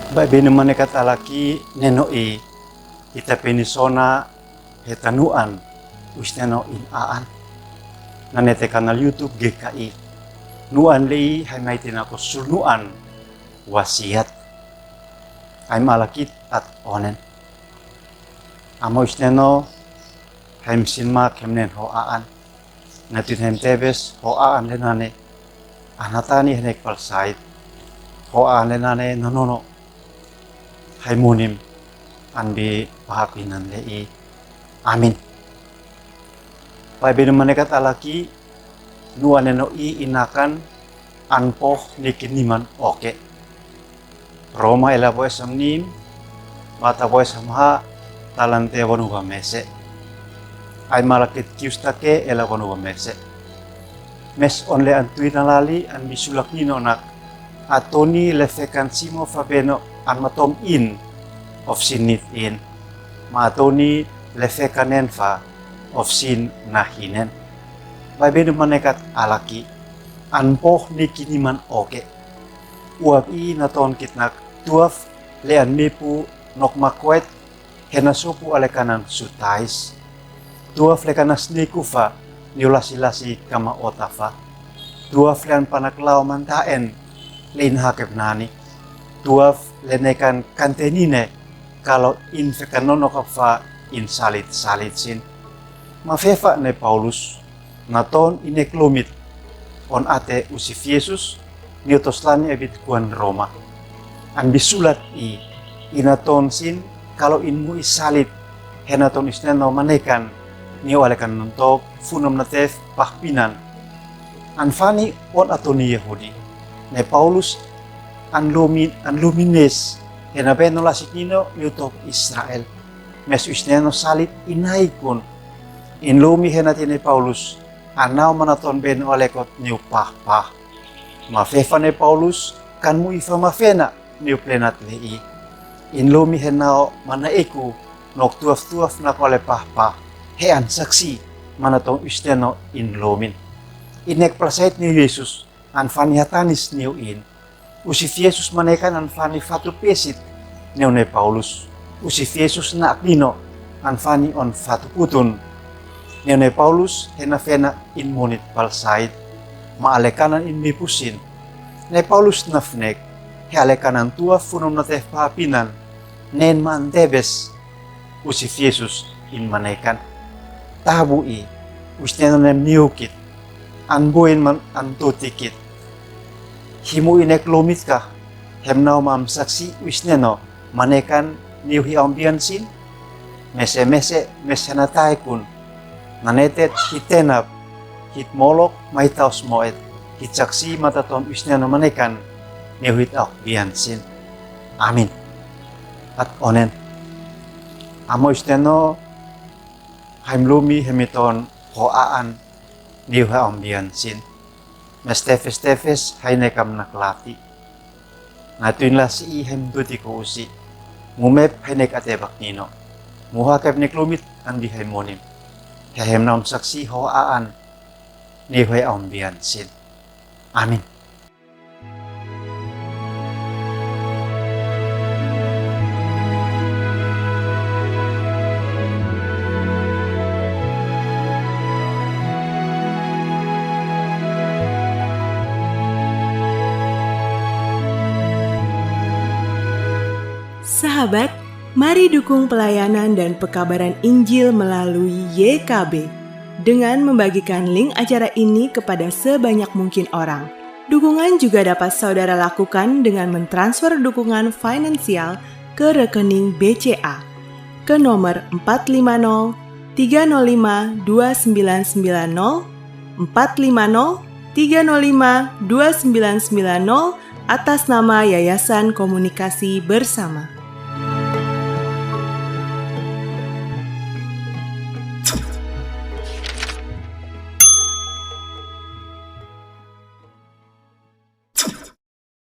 Bini maneka talaki nenoi ita penisona hetanuan usneno in aan nanete kanal YouTube GKI nuan lei hai maitin ako surnuan wasiat ai malakit at onen amo usneno haim sinma kemnen ho aan natin hem tebes ho aan lenane anatani henek palsait ho aan lenane nonono haimunim andi pahapinan lei amin pai bini manekat alaki nuan neno i inakan anpoh nikiniman oke Roma ela boy samnim mata boy samha talante wanuwa mese ay malakit kiustake ela wanuwa mese mes onle antui nalali an bisulak nino nak atoni lefekan simo fabeno an matom in of sinit in matoni lefekanen fa of sin nahinen bai bini manekat alaki anpoh nikiniman oke uap i naton kitnak tuaf lean mipu nok makwet henasupu alekanan sutais tuaf lekanas nikufa niulasилasi kama otafa tuaf lean panaklaw mantaen lein hakep nani tuaf lenekan kantenine kalau infekanonokafa in salit sin mafefa ne Paulus naton ineklumit on ate usif Yesus niotoslani ebit kuan Roma an bisulat i inaton sin kalau inmu isalit henaton isneno manekan nio alekan nontok funom natef pahpinan anfani on atoni Yahudi ne Paulus anlumines henabeno lasikino yutok Israel mes isneno salit inaikun inlumi henatine Paulus anaw manaton ben olekot niu pah mafefa ne Paulus kan mu ifa mafena niu plenat lei inlumi henao manaiku nok tuaf na kole pah hean saksi manatong isneno inlumin inek plasait ni Yesus anfani hatanis niu in usif Yesus manekan anfani fatu pesit niu ne Paulus usif Yesus na akdino anfani on fatu putun niu ne Paulus henafena in monit palsait maalekanan in mipusin ne Paulus nafnek healekanan tua funum natef pahapinan nen mantebes usif Yesus in manekan tabu i usneno nem niukit anbuin man antutikit himu inek lumit ka hemnau mam saksi usneno manekan niuhi ambiansin mese mesenatai kun nanetet hitenap hit molok maitaus moet hit saksi mataton usneno manekan niuhit ambiansin amin at onen amo usneno haimlumi hemiton hoaan niuha ambiansin mes tefes hainekam naklati ngatuin la si ihem duti ko usi ngumep hainek atebak nino muhakep neklumit andi haimonim hehem nam saksi hoaan niuha ambiansin amin. Sahabat, mari dukung pelayanan dan pekabaran Injil melalui YKB dengan membagikan link acara ini kepada sebanyak mungkin orang. Dukungan juga dapat saudara lakukan dengan mentransfer dukungan finansial ke rekening BCA ke nomor 450 305 2990 450 305 2990 atas nama Yayasan Komunikasi Bersama.